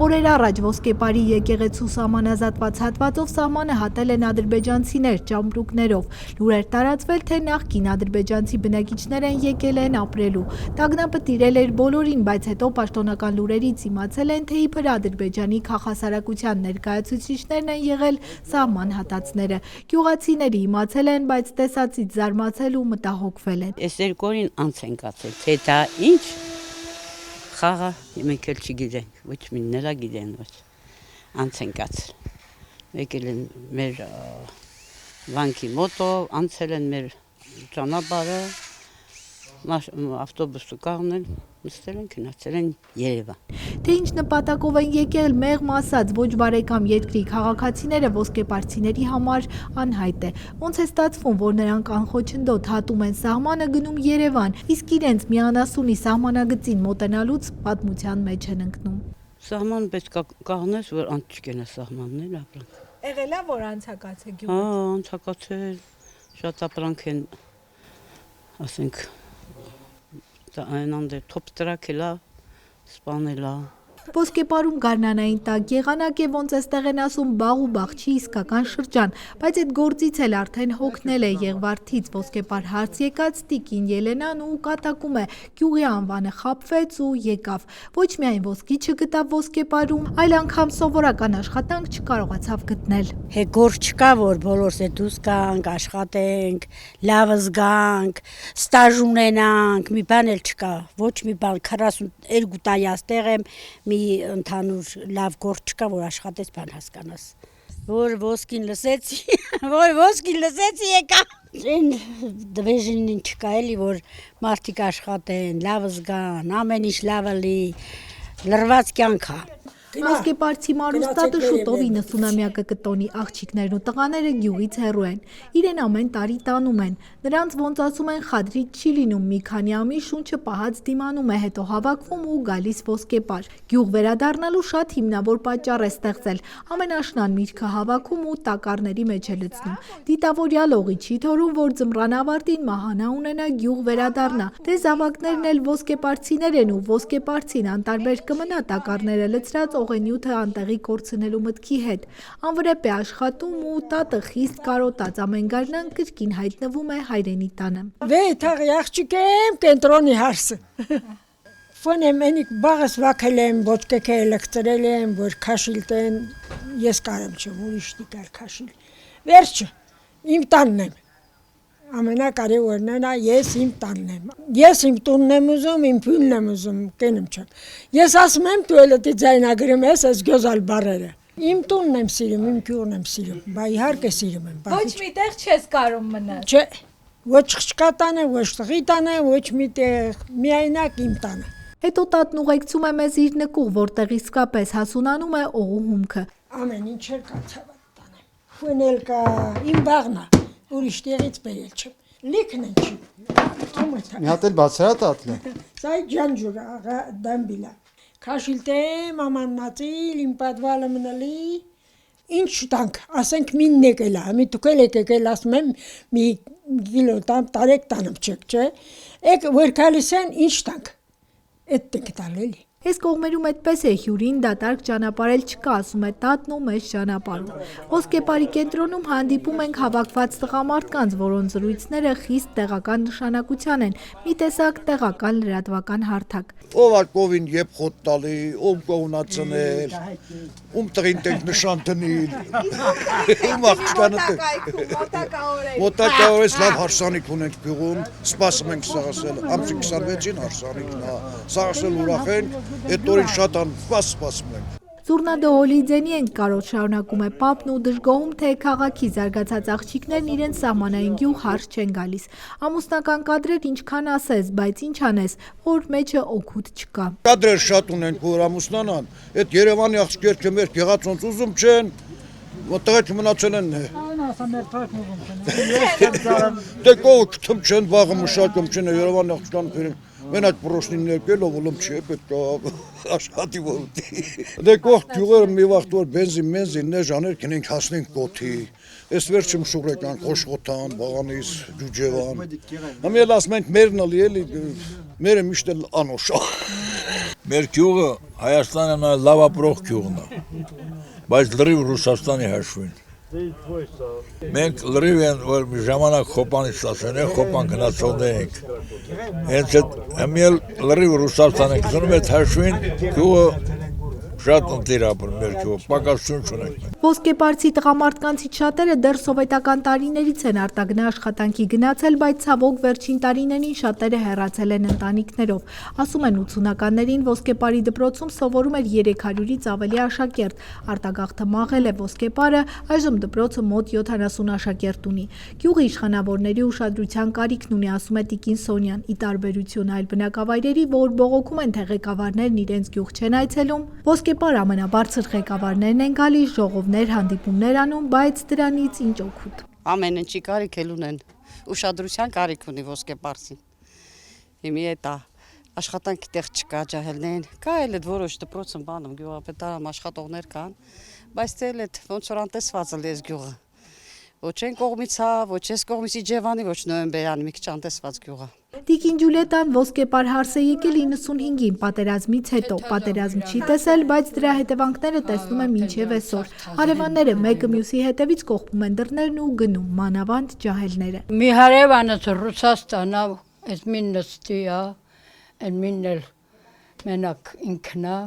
Օրեր առաջ Ոսկեպարի եկեղեցու սահմանազատված հատվածով սահմանը հատել են ադրբեջանցիներ ճամպրուկներով։ Լուրեր տարածվել, թե նախկին ադրբեջանցի բնակիչներ են եկել են ապրելու։ Տագնապը տիրել էր բոլորին, բայց հետո պաշտոնական լուրերից իմացել են, թե իբր Ադրբեջանի քաղաքասարակության ներկայացուցիչներն են եղել սահման հատածները։ Գյուղացիները իմացել են, բայց տեսածից զարմացել ու մտահոգվել են։ Այս երկու օրին անց են կացել, թե դա ինչ խաղը մենք էլ չգիտենք, ոչ մինն էլ գիտեն, ոչ անց են կացել։ Եկել են մեր վանքի մոտով, անցել են մեր ճանապարհը, ավտոբուսը կանգնել, նստել են, գնացել են Երևան։ Թե ինչ նպատակով են եկել, մեղմ ասած, ոչ բարեկամ երկրի քաղաքացիները ոսկեպարցիների համար անհայտ է։ Ոնց է ստացվում, որ նրանք անխոչնդոտ հատում են սահմանը, գնում Երևան, իսկ իրենց միանասունի սահմանագծին մոտենալուց պատմության մեջ են ընկնում։ Սահման պետք է կանգնես, որ անց չկենա սահմաններ ապրանք։ Եղել է, որ անցակաց է գյուղը։ Հա, անցակացել, շատ ապրանք են, ասենք, այնանդե թոփ տրակելա, սպանելա։ Ոսկեպարում գարնանային տակ եղանակ է, ոնց էստեղ են ասում, բաղ ու բաղչի իսկական շրջան, բայց այդ գործից էլ արդեն հոգնել է Եղվարդից Ոսկեպար հարց եկած տիկին Ելենան ու կատակում է, գյուղի անվանը խաբվեց ու եկավ։ Ոչ միայն ոսկի չգտավ Ոսկեպարում, այլ անգամ սովորական աշխատանք չկարողացավ գտնել։ Գործ չկա, որ բոլորս է դուրս գանք, աշխատենք, լավ զգանք, ստաժ ունենանք, մի բան էլ չկա, ոչ մի բան, 42 տարի աստեղ եմ, մի ընդհանուր լավ գործ չկա, որ աշխատես բան հասկանաս։ Որ ոսկին լսեցի եկա։ Այն դվեժին չկա էլի, որ մարդիկ աշխատեն, լավ զգան, ամեն ինչ լավ լի, լրված կյանք է։ Ոսկեպարցի Մարուստատը շուտով 90-ամյակը կտոնի, աղջիկներն ու տղաները գյուղից հեռու են, իրեն ամեն տարի տանում են, նրանց ոնց ասում են խադրից չի լինում, մի քանի ամիս շունչը պահած դիմանում է, հետո հավաքվում ու գալիս Ոսկեպար։ Գյուղ վերադառնալու շատ հիմնավոր պատճառ է ստեղծել, ամենաշնան միրգը հավաքում ու տակառների մեջ է լցնում։ Դիտավորյալ օղի չի թորում, որ ձմռան ավարտին մահանա ունենա, գյուղ վերադառնա, դե զավակներն էլ ոսկեպարցիներ են ու ոսկեպարցին անտարբեր կմնա տակառները լցրած օղենյութը անտեղի կորցնելու մտքի հետ։ Անվրեպ է աշխատում ու տատը խիստ կարոտած, ամեն գարնան կրկին հայտնվում է հայրենի տանը։ Վեթաղի աղջիկ եմ, կենտրոնի հարսը։ Ֆոն եմ ենիք բաղս վակել եմ, ոչկեքը էլեկտրել եմ, որ քաշիլ տեն, ես կարեմ չեմ, ուրիշտի կար քաշիլ։ Վերջը, իմ տանն եմ։ Ամենակարևորն է, ես իմ տանն եմ։ Ես իմ տունն եմ ուզում, իմ փյունն եմ ուզում, կենում չեմ։ Ես ասում եմ տուելետի ձայնագրում ես, այս գյոզալ բարերը։ Իմ տունն եմ սիրում, իմ գյուղն եմ սիրում, բա իհարկե սիրում եմ։ Ոչ միտեղ չես կարող մնալ։ Չէ, ոչ խչկա տանը, ոչ տղի տանը, ոչ միտեղ, միայնակ իմ տանը։ Հետո տատն ուղեկցում է մեզ իր նկուղ, որտեղ իսկապես հասունանում է օղու հումքը։ Ամեն ինչ էլ կա ցավատ տանը։ Ֆունել կա, իմ բաղնա, ուրիշ տեղից բերել չեմ։ Լիքն են չի։ Մի հատ էլ բացրա տատն է։ Սա ջանջուր աղա դամբիլա։ Քաշիլտեմ, ամաննացիլ, իմ պատվալը մնալի։ Ինչ տանք, ասենք մին եկելա, մի տուկել եկել, ասում եմ մի կիլո տարեք տանım չեք, չէ։ Եկ որ գալիս են, ինչ տանք։ Էդ տենք տալ էլի։ Այս կողմերում այդպես է, հյուրին դատարկ ճանապարհել չկա, ասում է տատն ու մեզ ճանապարհում։ Ոսկեպարի կենտրոնում հանդիպում ենք հավաքված տղամարդկանց, որոնց զրույցները խիստ տեղական նշանակության են, մի տեսակ տեղական լրատվական հարթակ։ Ով ակովին եփ խոտ տալի, ում կողնացնել, ում տղին տենք նշան տնիլ, ում աղջկանը մոտակայորես լավ հարսանիք ունենք գյուղում, սպասում ենք սաղասել, ամսի 26-ին հարսանիքն է, սաղասել ուրախ ենք, այդ օրին շատ սպասում ենք։ Զուրնադոհոլիձենի ենք կարոտ շարունակում է պապն ու դժգոհում, թե քաղաքի զարգացած աղջիկներն իրենց սահմանային գյուղ հարց չեն գալիս։ Ամուսնական կադրեր ինչքան ասես, բայց ինչ անես, որ մեջը օգուտ չկա։ Կադրեր շատ ունենք, որ ամուսնանան, այդ Երևանի աղջիկները մեր գեղացոնց ուզում չեն, որտեղ մնացել են։ Դե կողք թմ չեն, վաղը մշակում չեն, Երևանի աղջիկան Մեն այդ պրոշնին ներկելով ուլում չէ, պետք է աշխատի որ ուտի։ Դե կողք գյուղերը մի վաղտ որ բենզին նեժաներ կնենք հասնենք կոթի։ Ես վերջում շուռեկան, խոշղոթան, բաղանիս, ջուջևան։ Համել ասում ենք մերն ալի էլի, մերը միշտ էլ անոշա։ Մեր գյուղը Հայաստանի լավ ապրող գյուղն է, բայց լրիվ Ռուսաստանի հաշվին։ Մենք լրիվ են, որ մի ժամանակ խոպանից ասեն, խոպան գնացողներ ենք։ Հենց այդ հմիել լրիվ Ռուսաստան ենք, զնում այդ հաշվին գյուղը շատ ընտիր ապրում մեր գյուղը, պակասություն չունենք։ Ոսկեպարցի տղամարդկանցից շատերը դեռ սովետական տարիներից են արտագնա աշխատանքի գնացել, բայց ցավոք վերջին տարիներին շատերը հեռացել են ընտանիքներով։ Ասում են 80-ականներին Ոսկեպարի դպրոցում սովորում էր 300-ից ավելի աշակերտ։ Արտագաղթը մաղել է Ոսկեպարը, այժմ դպրոցը մոտ 70 աշակերտ ունի։ Գյուղի իշխանավորների ուշադրության կարիքն ունի, ասում է Տիկին Սոնյան, ի տարբերություն այլ բնակավայրերի, որ բողոքում են, թե ղեկավարներն իրենց գյուղ չեն այցելում, Ոսկեպար ամենաբարձր ղեկավարներն են գալիս, ժողովներ, հանդիպումներ անում, բայց դրանից ինչ օգուտ։ Ամեն ինչի կարիք էլ ունեն, ուշադրության կարիք ունի Ոսկեպարցին։ Հիմի էտա աշխատանքի տեղ չկա, ջահելներին, կա էլ այդ որոշ դպրոցում բանում, գյուղապետարան աշխատողներ կան, բայց էլ այդ ոնց որ անտեսված է այս գյուղը։ Ոչ այն կողմից հա, ոչ այս կողմից Իջևանի, ոչ Նոյեմբերյանի, մի քիչ անտեսված գյուղ է։ Տիկին Ջուլիետան Ոսկեպար հարս է եկել 95-ին պատերազմից հետո։ Պատերազմ չի տեսել, բայց դրա հետևանքները տեսնում է մինչև այսօր։ Հարևանները մեկը մյուսի հետևից կողպում են դռներն ու գնում, մանավանդ ջահելները։ Մի հարևանս Ռուսաստանա, այս մին նստի է, այն մին էլ մենակ ինքն է։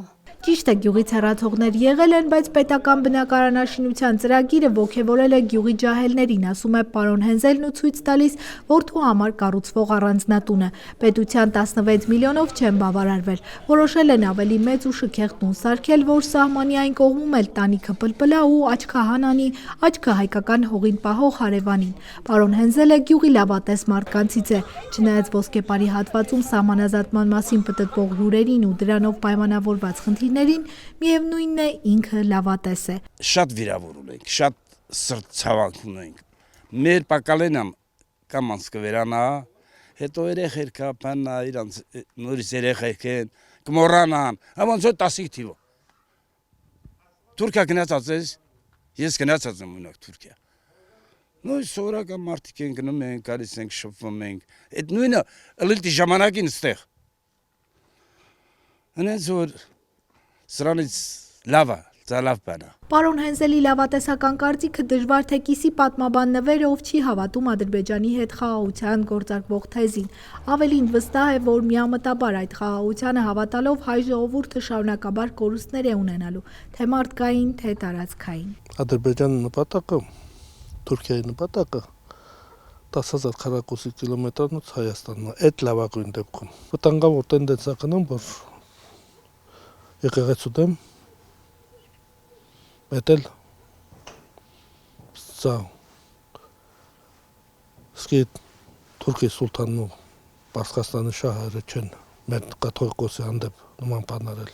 Ճիշտ է, գյուղից հեռացողներ եղել են, բայց պետական բնակարանաշինության ծրագիրը ոգևորել է գյուղի ջահելներին, ասում է պարոն Հենզելն ու ցույց տալիս որդու համար կառուցվող առանձնատունը։ Պետության 16 միլիոնով չեն բավարարվել։ Որոշել են ավելի մեծ ու շքեղ տուն սարքել, որ սահմանի այն կողմում էլ տանիքը պլպլա ու աչքահան անի, աչքը հայկական հողին պահող հարևանին։ Պարոն Հենզելը գյուղի լավատես մարդկանցից է, չնայած Ոսկեպարի հատվածում սահմանազատման մասին պտտվող լուրերին ու դրանով պայմանավորված խնդիրներին, միևնույնն է ինքը լավատես է։ Շատ վիրավոր ունենք, շատ սրտ ցավանք ունենք։ Մեր պակալենամ կամանց կվերանա, հետո երեխեր կապանա, իրանց նորից երեխեք են, կմոռանան, ամոնց որ 10 թիվը։ Թուրքիա գնացած ես, ես գնացած եմ ունակ Թուրքիա։ Նույն սովորական մարդիկ են գնում են, գալիս ենք, շփվում ենք։ Այդ նույնը ըլլի ժամանակին ստեղ։ Անենց որ սրանից լավ է, դա լավ բան է։ Պարոն Հենզելի լավատեսական կարծիքը դժվար թե կիսի պատմաբան նվերը, ով չի հավատում Ադրբեջանի հետ խաղաղության գործարկվող թեզին։ Ավելին վստահ է, որ միամտաբար այդ խաղաղությանը հավատալով հայ ժողովուրդը շարունակաբար կորուստներ է ունենալու, թե մարդկային, թե տարածքային։ Ադրբեջանի նպատակը, Թուրքիայի նպատակը 10,000 քառակուսի կիլոմետրանոց Հայաստանն է, այդ լավագույն դեպքում։ Վտանգավոր տենդենսա կնամ, որ եկեղեցու դեմ Էտել սա սկի Թուրքիի սուլթանն ու Պարսկաստանի շահերը չեն մեր կաթողիկոսի հանդեպ նման բան արել։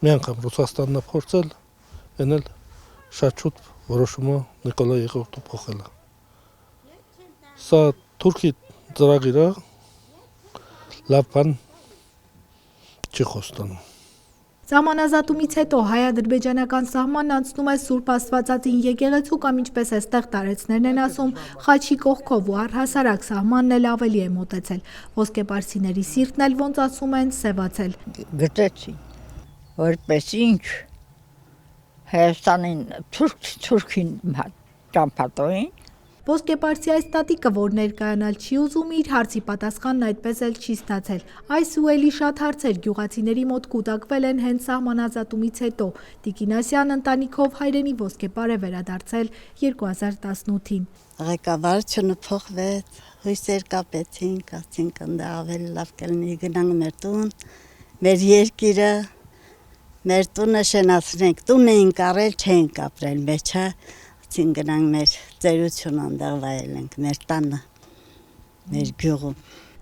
Մի անգամ Ռուսաստանն է փորձել, այն էլ շատ շուտ որոշումը Նիկոլայ Եղորդը փոխել է։ Սա Թուրքի ծրագիրը լավ բան չի խոստանում։ Սահմանազատումից հետո հայ-ադրբեջանական սահմանն անցնում է Սուրբ Աստվածածին եկեղեցու կամ ինչպես էստեղ տարեցներն են ասում, Խաչի կողքով ու առհասարակ սահմանն էլ ավելի է մոտեցել։ Ոսկեպարսիների սիրտն էլ ոնց ասում են սևացել։ Գտեցի, որպես ինչ Հայաստանին թուրքին ճամփատոին Ոսկեպարսի այս տատիկը, որ ներկայանալ չի ուզում, իր հարցի պատասխանն այդպես էլ չի ստացել։ Այս ու էլի շատ հարցեր գյուղացիների մոտ կուտակվել են հենց սահմանազատումից հետո։ Տիկին Ասյան ընտանիքով հայրենի Ոսկեպար է վերադարձել 2018-ին։ Ղեկավարությունը փոխվեց, հույսեր կապեցինք, ասինք ընդ ավելի լավ կլինի գնանք մեր տուն, մեր երկիրը, մեր տունը շենացնենք, տուն էինք առել, չենք ապրել մեջը։ Գնանք մեր ծերությունը ընդեղ վայելենք, մեր տանը, մեր գյուղում։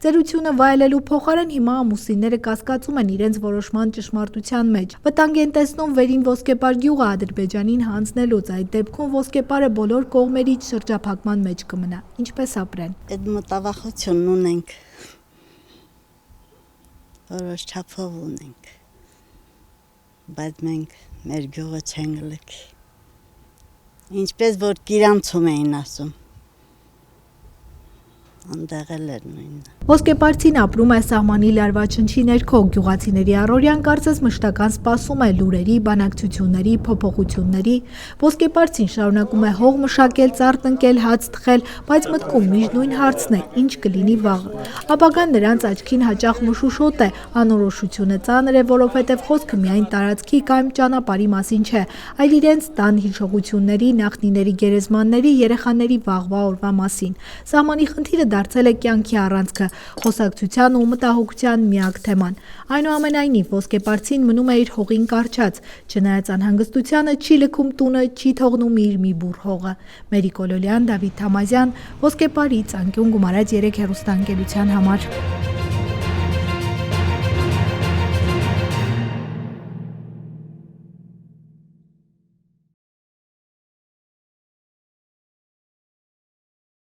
Ծերությունը վայելելու փոխարեն հիմա ամուսինները կասկածում են իրենց որոշման ճշմարտության մեջ։ Վտանգ են տեսնում վերին Ոսկեպար գյուղը Ադրբեջանին հանձնելուց, այդ դեպքում Ոսկեպարը բոլոր կողմերից շրջափակման մեջ կմնա։ Ինչպես ապրեն։ Այդ մտավախությունն ունենք։ որոշ չափով ունենք, բայց մենք մեր գյուղը չենք լքի, ինչպես որ Կիրանցում էին ասում, այնտեղ էլ էր նույնը։ Ոսկեպարցին ապրում է սահմանի լարվածնչի ներքո, գյուղացիների առօրյան կարծես մշտական սպասում է լուրերի, բանակցությունների, փոփոխությունների, ոսկեպարցին շարունակում է հող մշակել, ծառ տնկել, հաց թխել, բայց մտքում միշտ նույն հարցն է, ինչ կլինի վաղը։ Ապագան նրանց աչքին հաճախ մշուշոտ է, անորոշությունը ծանր է, որովհետև խոսքը միայն տարածքի կամ ճանապարհի մասին չէ, այլ իրենց տան հիշողությունների, նախնիների գերեզմանների, երեխաների վաղվա օրվա մասին։ Սահմանի խնդիրը դարձել է կյանքի առանցքը, խոսակցության ու մտահոգության միակ թեման։ Այնուամենայնիվ ոսկեպարցին մնում է իր հողին կառչած, չնայած անհանգստությանը չի լքում տունը, չի թողնում իր մի բուռ հողը։ Մերի Կոլոլյան, Դավիթ Թամազյան, Ոսկեպարի, Ծանկյուն, Գումարած 3 հեռուստաընկերության համար։